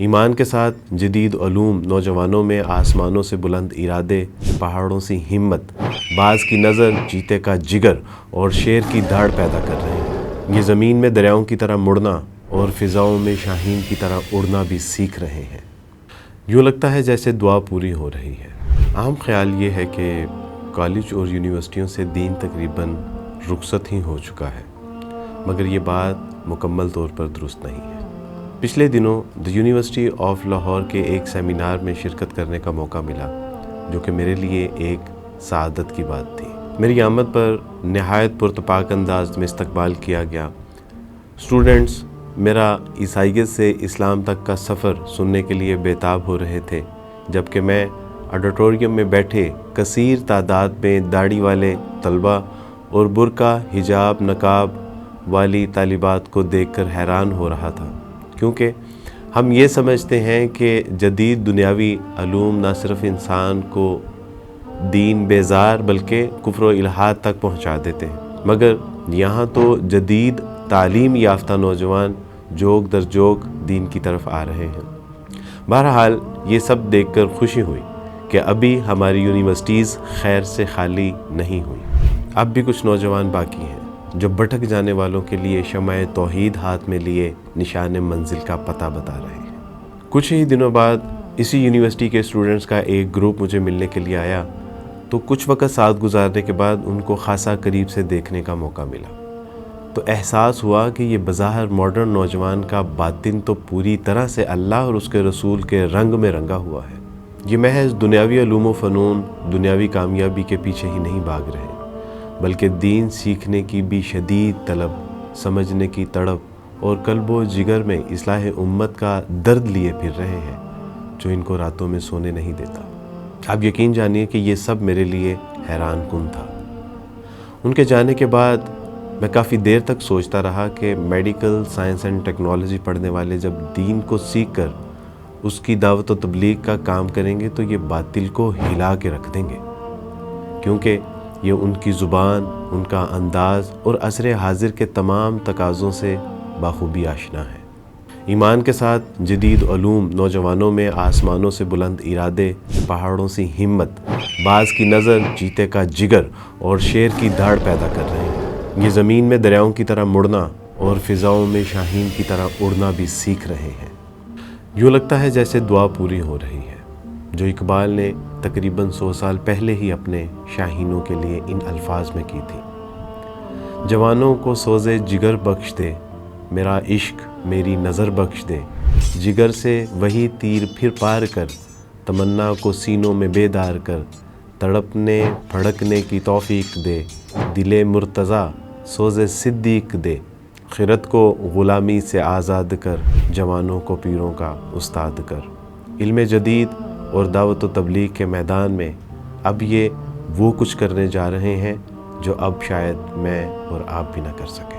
ایمان کے ساتھ جدید علوم نوجوانوں میں آسمانوں سے بلند ارادے، پہاڑوں سی ہمت، باز کی نظر، چیتے کا جگر اور شیر کی دھاڑ پیدا کر رہے ہیں۔ یہ زمین میں دریاؤں کی طرح مڑنا اور فضاؤں میں شاہین کی طرح اڑنا بھی سیکھ رہے ہیں۔ یوں لگتا ہے جیسے دعا پوری ہو رہی ہے۔ عام خیال یہ ہے کہ کالج اور یونیورسٹیوں سے دین تقریباً رخصت ہی ہو چکا ہے، مگر یہ بات مکمل طور پر درست نہیں ہے۔ پچھلے دنوں دی یونیورسٹی آف لاہور کے ایک سیمینار میں شرکت کرنے کا موقع ملا، جو کہ میرے لیے ایک سعادت کی بات تھی۔ میری آمد پر نہایت پرتپاک انداز میں استقبال کیا گیا۔ اسٹوڈنٹس میرا عیسائیت سے اسلام تک کا سفر سننے کے لیے بےتاب ہو رہے تھے، جبکہ میں آڈیٹوریم میں بیٹھے کثیر تعداد میں داڑھی والے طلباء اور برقع، حجاب، نقاب والی طالبات کو دیکھ کر حیران ہو رہا تھا، کیونکہ ہم یہ سمجھتے ہیں کہ جدید دنیاوی علوم نہ صرف انسان کو دین بیزار بلکہ کفر و الحاد تک پہنچا دیتے ہیں، مگر یہاں تو جدید تعلیم یافتہ نوجوان جوگ در جوگ دین کی طرف آ رہے ہیں۔ بہرحال یہ سب دیکھ کر خوشی ہوئی کہ ابھی ہماری یونیورسٹیز خیر سے خالی نہیں ہوئی۔ اب بھی کچھ نوجوان باقی ہیں جو بھٹک جانے والوں کے لیے شمع توحید ہاتھ میں لیے نشان منزل کا پتہ بتا رہے ہیں۔ کچھ ہی دنوں بعد اسی یونیورسٹی کے اسٹوڈنٹس کا ایک گروپ مجھے ملنے کے لیے آیا، تو کچھ وقت ساتھ گزارنے کے بعد ان کو خاصا قریب سے دیکھنے کا موقع ملا، تو احساس ہوا کہ یہ بظاہر ماڈرن نوجوان کا باطن تو پوری طرح سے اللہ اور اس کے رسول کے رنگ میں رنگا ہوا ہے۔ یہ محض دنیاوی علوم و فنون، دنیاوی کامیابی کے پیچھے ہی نہیں بھاگ رہے، بلکہ دین سیکھنے کی بھی شدید طلب، سمجھنے کی تڑپ اور قلب و جگر میں اصلاح امت کا درد لیے پھر رہے ہیں، جو ان کو راتوں میں سونے نہیں دیتا۔ آپ یقین جانیے کہ یہ سب میرے لیے حیران کن تھا۔ ان کے جانے کے بعد میں کافی دیر تک سوچتا رہا کہ میڈیکل سائنس اینڈ ٹیکنالوجی پڑھنے والے جب دین کو سیکھ کر اس کی دعوت و تبلیغ کا کام کریں گے تو یہ باطل کو ہلا کے رکھ دیں گے، کیونکہ یہ ان کی زبان، ان کا انداز اور عصر حاضر کے تمام تقاضوں سے بخوبی آشنا ہے۔ ایمان کے ساتھ جدید علوم نوجوانوں میں آسمانوں سے بلند ارادے، پہاڑوں سی ہمت، باز کی نظر، چیتے کا جگر اور شیر کی دھاڑ پیدا کر رہے ہیں۔ یہ زمین میں دریاؤں کی طرح مڑنا اور فضاؤں میں شاہین کی طرح اڑنا بھی سیکھ رہے ہیں۔ یوں لگتا ہے جیسے دعا پوری ہو رہی ہے، جو اقبال نے تقریباً 100 سال پہلے ہی اپنے شاہینوں کے لیے ان الفاظ میں کی تھی۔ جوانوں کو سوز جگر بخش دے، میرا عشق میری نظر بخش دے، جگر سے وہی تیر پھر پار کر، تمنا کو سینوں میں بیدار کر، تڑپنے پھڑکنے کی توفیق دے، دل مرتضیٰ سوز صدیق دے، خرد کو غلامی سے آزاد کر، جوانوں کو پیروں کا استاد کر۔ علم جدید اور دعوت و تبلیغ کے میدان میں اب یہ وہ کچھ کرنے جا رہے ہیں جو اب شاید میں اور آپ بھی نہ کر سکیں۔